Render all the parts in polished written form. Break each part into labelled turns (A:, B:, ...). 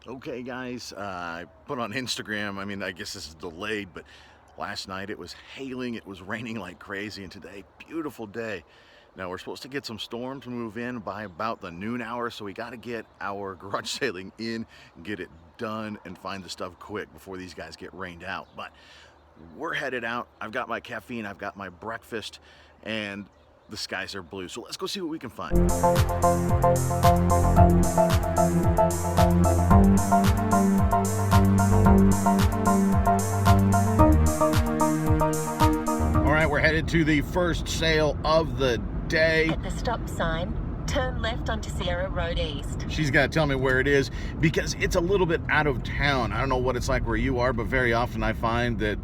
A: Okay guys, I put on Instagram, I guess this is delayed, but last night it was hailing, it was raining like crazy, and today, beautiful day. Now we're supposed to get some storms move in by about the noon hour, so we got to get our garage sailing in, get it done, and find the stuff quick before these guys get rained out. But we're headed out. I've got my caffeine, I've got my breakfast, and the skies are blue. So let's go see what we can find. All right, we're headed to the first sail of the day.
B: At the stop sign, turn left onto Sierra Road East.
A: She's got to tell me where it is because it's a little bit out of town. I don't know what it's like where you are, but very often I find that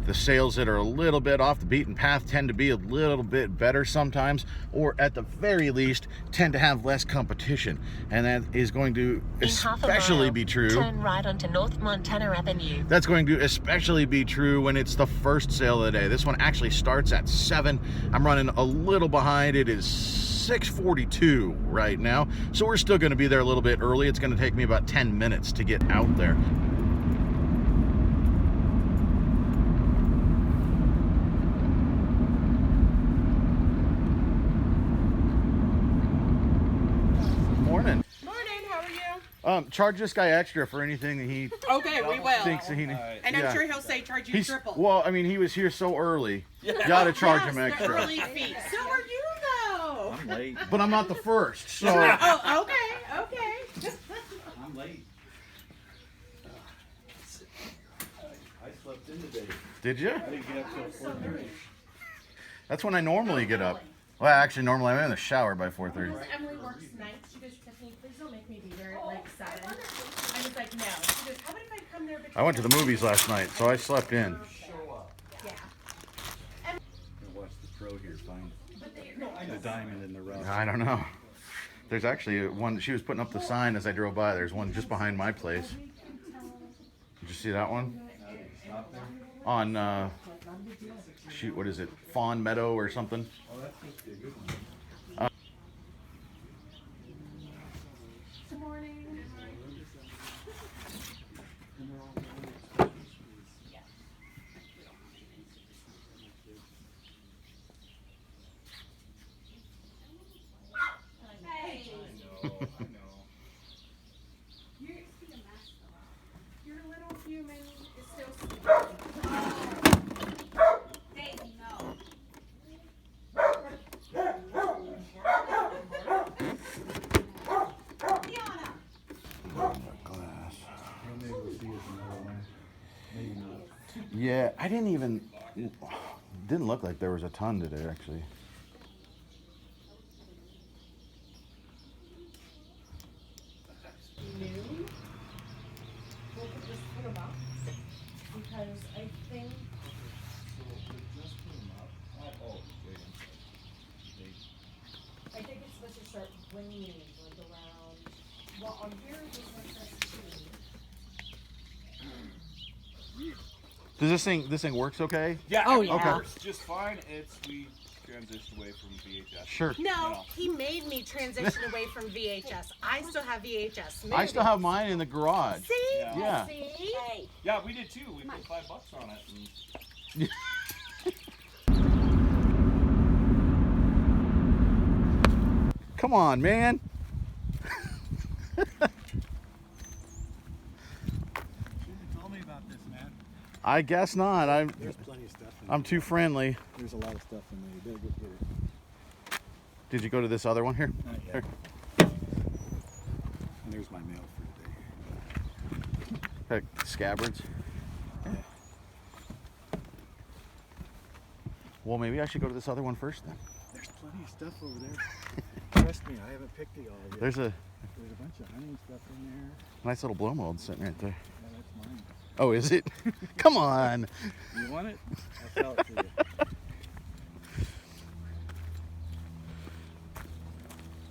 A: the sails that are a little bit off the beaten path tend to be a little bit better sometimes, or at the very least tend to have less competition. And that is going to especially be true.
B: Turn right onto North Montana Avenue.
A: That's going to especially be true when it's the first sail of the day. This one actually starts at 7. I'm running a little behind. It is 6:42 right now, so we're still going to be there a little bit early. It's going to take me about 10 minutes to get out there. Charge this guy extra for anything that he
C: we will.
A: thinks that he
C: and I'm sure he'll say charge you triple.
A: Well, he was here so early. You gotta charge him extra.
C: The early fee. So are you though.
D: I'm late.
A: But I'm not the first, so.
C: Oh, okay.
D: I'm late. I slept in today.
A: Did you?
D: I didn't get up till 4:30.
A: That's when I normally get up. Well, actually, normally I'm in the shower by 4:30.
C: Emily works nights. She goes, Tiffany, please don't make me be there at like 7. I was like, no. She goes, how about if I come there?
A: I went to the movies last night, so I slept in.
C: Yeah.
D: I watched the pro here find the diamond in the rough.
A: I don't know. There's actually one. She was putting up the sign as I drove by. There's one just behind my place. Did you see that one? On shoot, what is it? Fawn Meadow or something?
D: Oh, that's supposed to be a good one.
C: Good morning. Your little human is still sleeping.
A: Yeah, didn't look like there was a ton today, actually.
C: Noon. We'll just put them up because I think. I think it's supposed to start raining like around. Well, on here this one says 2.
A: Does this thing works okay?
E: Yeah,
C: Oh,
E: it
C: yeah.
E: works just fine. We transitioned away from VHS.
A: Sure.
C: No, he made me transition away from VHS. I still have VHS.
A: I still have mine in the garage.
C: See?
A: Yeah.
C: See?
E: Yeah, we did too. We put $5 on it.
A: Come on, man.
D: Tell me about this, man.
A: I guess not.
D: There's plenty of stuff in
A: I'm too friendly.
D: There's a lot of stuff in there. You better go get it.
A: Did you go to this other one here?
D: Not yet.
A: Here.
D: And there's my mail for today.
A: Heck, scabbards. Well, maybe I should go to this other one first then.
D: There's plenty of stuff over there. Trust me, I haven't picked it all yet.
A: There's a
D: There's a bunch of honey stuff in there.
A: nice little blow mold sitting right there.
D: Yeah, that's mine.
A: Oh, is it? Come on.
D: You want it? I'll sell it for you.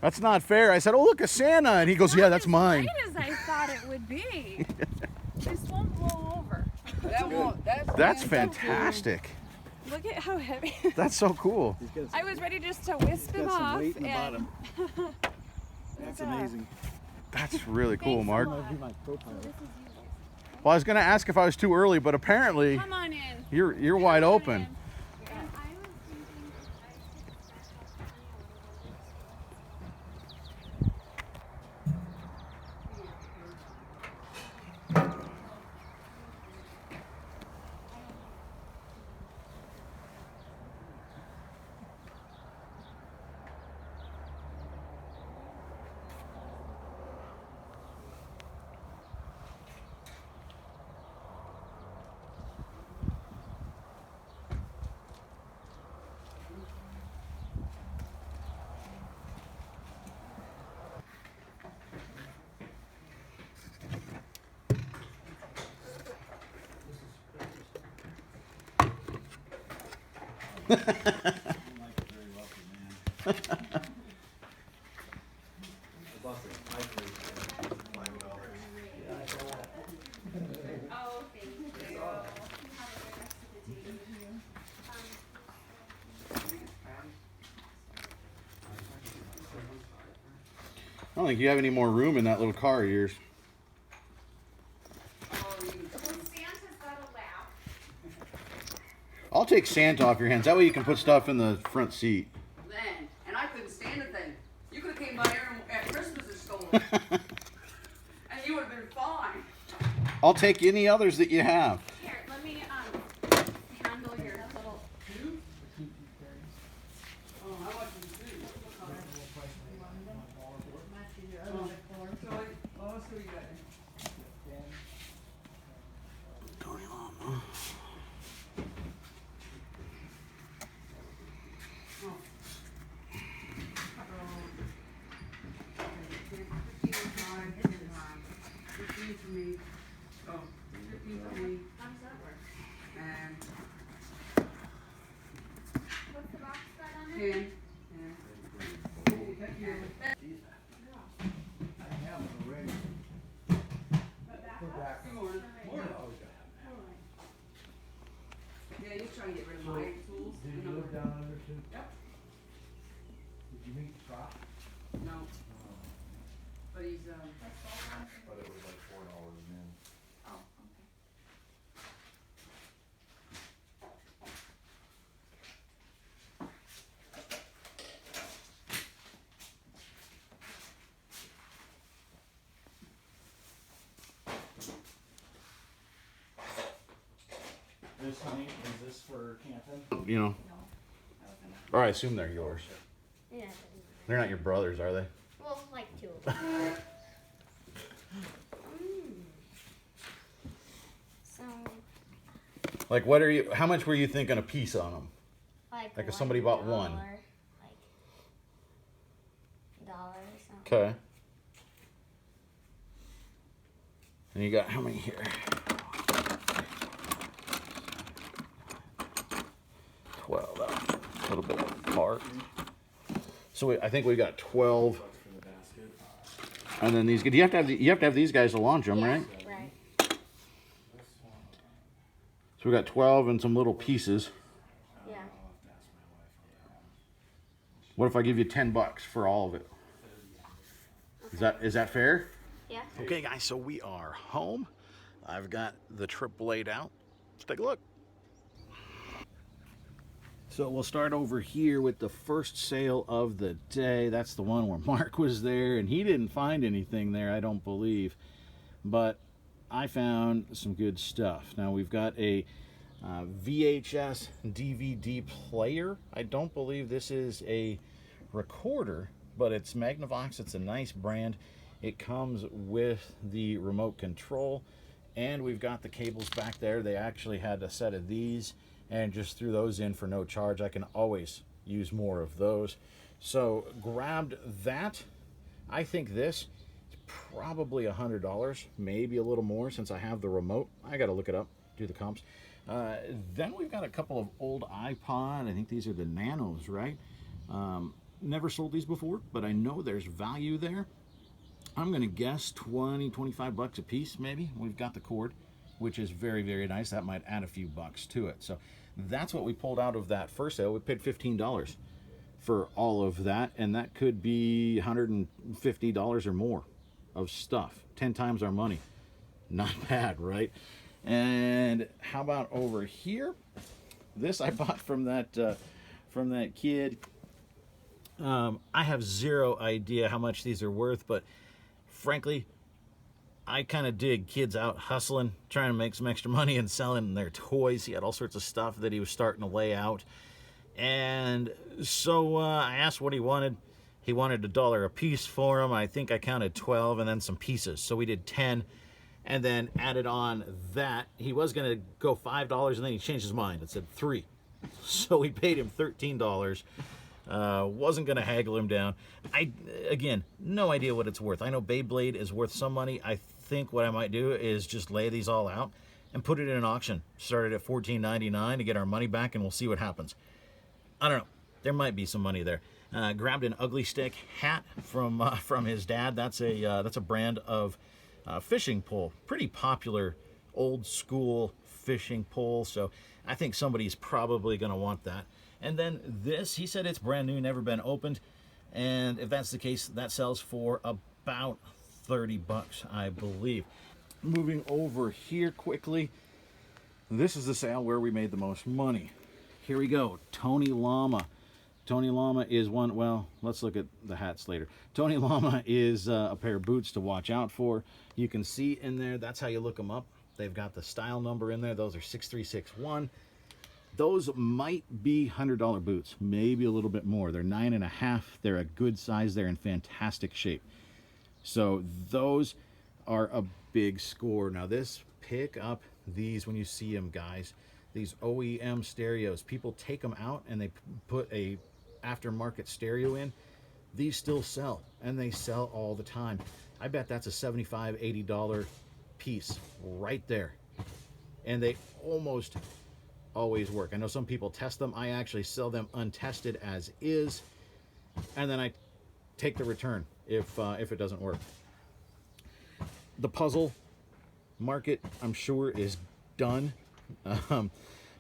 A: That's not fair. I said, oh, look, a Santa. And he goes, yeah, that's mine.
F: As I thought it would be. This won't blow over.
A: That's fantastic.
F: Look at how heavy.
A: That's so cool.
D: He's got some,
F: I was ready just to wisp
D: he's
F: him
D: got some
F: off.
D: weight in the
F: And
D: bottom. That's amazing.
A: That's really cool,
F: Thanks a
A: Mark.
F: lot.
A: Well, I was gonna ask if I was too early, but apparently
F: Come on in.
A: you're wide
F: Come on
A: open.
F: in. And I was thinking I
A: I don't think you have any more room in that little car of yours. I'll take Santa off your hands. That way you can put stuff in the front seat.
G: Then, and I couldn't stand a thing. You could have came by here at Christmas and stolen it. And you would have been fine.
A: I'll take any others that you have.
F: Here, let me handle your little.
G: Oh, I want you to do. What color? Oh, let's see what you got there. For me. Oh, 15 for me.
F: How does that work?
G: And
F: What's the box got on
G: 10.
F: it?
G: Yeah, he's trying to get rid of my tools.
D: Did you live down under too?
G: Yep.
D: Did you meet the cop?
G: No. But he's,
D: But it was like $4 a man.
F: Oh, okay.
E: This honey, is this for camping?
A: You know. Or I assume they're yours.
H: Yeah.
A: They're not your brothers, are they?
H: Well, like two of them. So,
A: Like, what are you? How much were you thinking a piece on them?
H: like
A: Like if somebody bought one.
H: $1, like $1 or something.
A: Okay. And you got how many here? 12. A little bit apart. So I think we got 12. And then these. You have to have these guys to launch them, right?
H: Right.
A: So we got 12 and some little pieces.
H: Yeah.
A: What if I give you $10 for all of it? Is that fair?
H: Yeah.
A: Okay, guys. So we are home. I've got the trip laid out. Let's take a look. So we'll start over here with the first sale of the day. That's the one where Mark was there, and he didn't find anything there, I don't believe. But I found some good stuff. Now we've got a VHS DVD player. I don't believe this is a recorder, but it's Magnavox. It's a nice brand. It comes with the remote control, and we've got the cables back there. They actually had a set of these and just threw those in for no charge. I can always use more of those. So grabbed that. I think this is probably $100, maybe a little more since I have the remote. I got to look it up, do the comps. Then we've got a couple of old iPod. I think these are the Nanos, right? Never sold these before, but I know there's value there. I'm going to guess 20, 25 bucks a piece, maybe. We've got the cord, which is very, very nice. That might add a few bucks to it. So that's what we pulled out of that first sale. We paid $15 for all of that, and that could be $150 or more of stuff. 10 times our money. Not bad, right? And how about over here? This I bought from that kid. I have zero idea how much these are worth, but frankly, I kind of dig kids out hustling, trying to make some extra money and selling their toys. He had all sorts of stuff that he was starting to lay out. And so I asked what he wanted. He wanted $1 a piece for them. I think I counted 12 and then some pieces. So we did 10 and then added on that. He was going to go $5 and then he changed his mind and said 3. So we paid him $13. Wasn't going to haggle him down. Again, no idea what it's worth. I know Beyblade is worth some money. I think what I might do is just lay these all out and put it in an auction. Started at $14.99 to get our money back, and we'll see what happens. I don't know. There might be some money there. Grabbed an Ugly Stick hat from his dad. That's a brand of fishing pole. Pretty popular, old school fishing pole. So I think somebody's probably going to want that. And then this, he said it's brand new, never been opened. And if that's the case, that sells for about 30 bucks, I believe. Moving over here quickly, this is the sale where we made the most money. Here we go, Tony Llama. Tony Llama is one, well, let's look at the hats later. Tony Llama is a pair of boots to watch out for. You can see in there, that's how you look them up. They've got the style number in there. Those are 6361. Those might be $100 boots, maybe a little bit more. They're 9.5. They're a good size. They're in fantastic shape. So those are a big score. Now this, pick up these when you see them, guys. These OEM stereos. People take them out and they put a aftermarket stereo in. These still sell, and they sell all the time. I bet that's a $75, $80 piece right there. And they almost always work. I know some people test them. I actually sell them untested as is, and then I take the return if it doesn't work. The puzzle market, I'm sure, is done.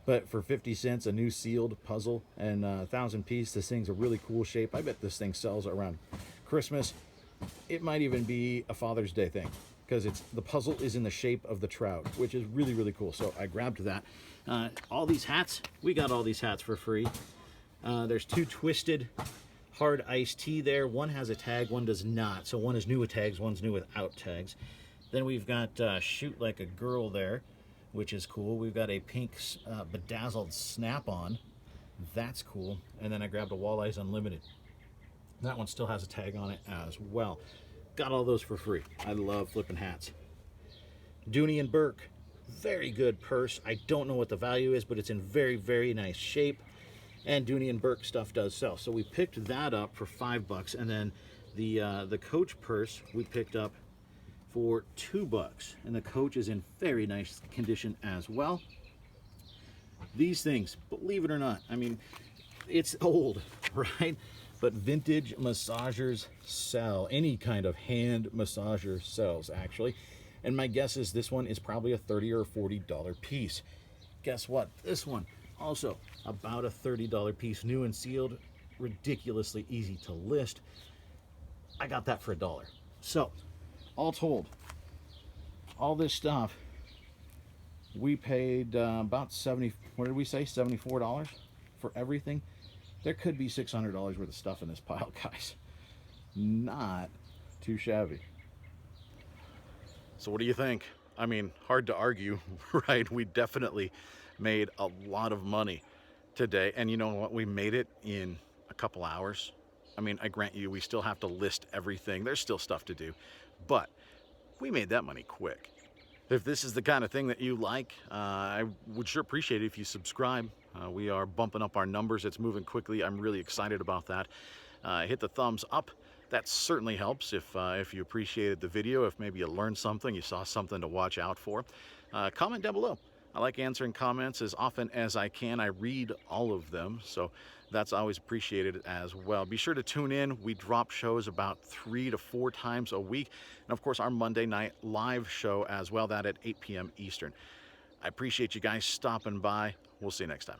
A: But for 50 cents, a new sealed puzzle and 1,000 piece, this thing's a really cool shape. I bet this thing sells around Christmas. It might even be a Father's Day thing, because the puzzle is in the shape of the trout, which is really, really cool. So I grabbed that. All these hats, we got all these hats for free. There's 2 twisted hard iced tea there. One has a tag, one does not. So one is new with tags, one's new without tags. Then we've got Shoot Like a Girl there, which is cool. We've got a pink bedazzled snap-on. That's cool. And then I grabbed a Walleyes Unlimited. That one still has a tag on it as well. Got all those for free. I love flipping hats. Dooney and Burke, very good purse. I don't know what the value is, but it's in very, very nice shape. And Dooney and Burke stuff does sell. So we picked that up for $5, and then the Coach purse we picked up for $2, and the Coach is in very nice condition as well. These things, believe it or not, I mean, it's old, right? But vintage massagers sell. Any kind of hand massager sells, actually. And my guess is this one is probably a $30 or $40 piece. Guess what? This one, also about a $30 piece, new and sealed, ridiculously easy to list. I got that for $1. So, all told, all this stuff, we paid about what did we say, $74 for everything. There could be $600 worth of stuff in this pile, guys. Not too shabby. So what do you think? I mean, hard to argue, right? We definitely made a lot of money today. And you know what? We made it in a couple hours. I mean, I grant you, we still have to list everything. There's still stuff to do. But we made that money quick. If this is the kind of thing that you like, I would sure appreciate it if you subscribe. We are bumping up our numbers. It's moving quickly. I'm really excited about that. Hit the thumbs up. That certainly helps if you appreciated the video, if maybe you learned something, you saw something to watch out for. Comment down below. I like answering comments as often as I can. I read all of them, so that's always appreciated as well. Be sure to tune in. We drop shows about 3 to 4 times a week. And of course, our Monday night live show as well, that at 8 p.m. Eastern. I appreciate you guys stopping by. We'll see you next time.